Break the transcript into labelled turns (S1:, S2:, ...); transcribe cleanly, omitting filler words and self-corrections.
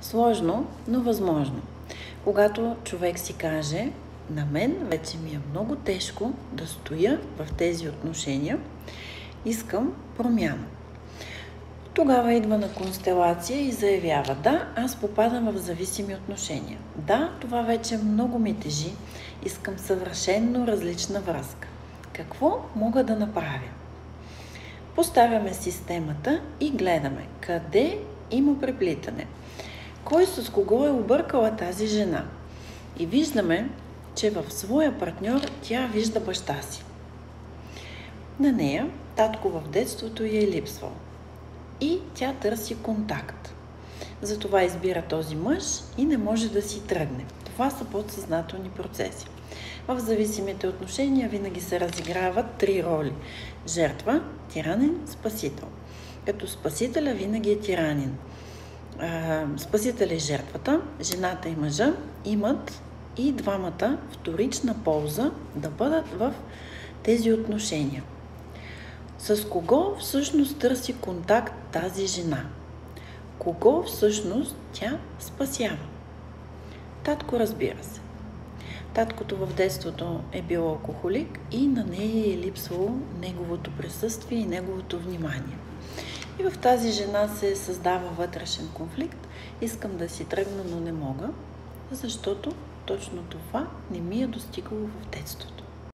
S1: Сложно, но възможно. Когато човек си каже, на мен вече ми е много тежко да стоя в тези отношения, искам промяна. Тогава идва на констелация и заявява, да, аз попадам в зависими отношения. Да, това вече много ми тежи, искам съвършенно различна връзка. Какво мога да направя? Поставяме системата и гледаме къде има преплитане. Кой с кого е объркала тази жена? И виждаме, че в своя партньор тя вижда баща си. На нея татко в детството ѝ е липсвал. И тя търси контакт. Затова избира този мъж и не може да си тръгне. Това са подсъзнателни процеси. В зависимите отношения винаги се разиграват три роли. Жертва, тиранин, спасител. Като спасителя винаги е тиранин. Спасител е жертвата, жената и мъжа имат и двамата вторична полза да бъдат в тези отношения. С кого всъщност търси контакт тази жена? Кого всъщност тя спасява? Татко, разбира се. Таткото в детството е бил алкохолик и на нея е липсвало неговото присъствие и неговото внимание. И в тази жена се създава вътрешен конфликт. Искам да си тръгна, но не мога, защото точно това не ми е достигало в детството.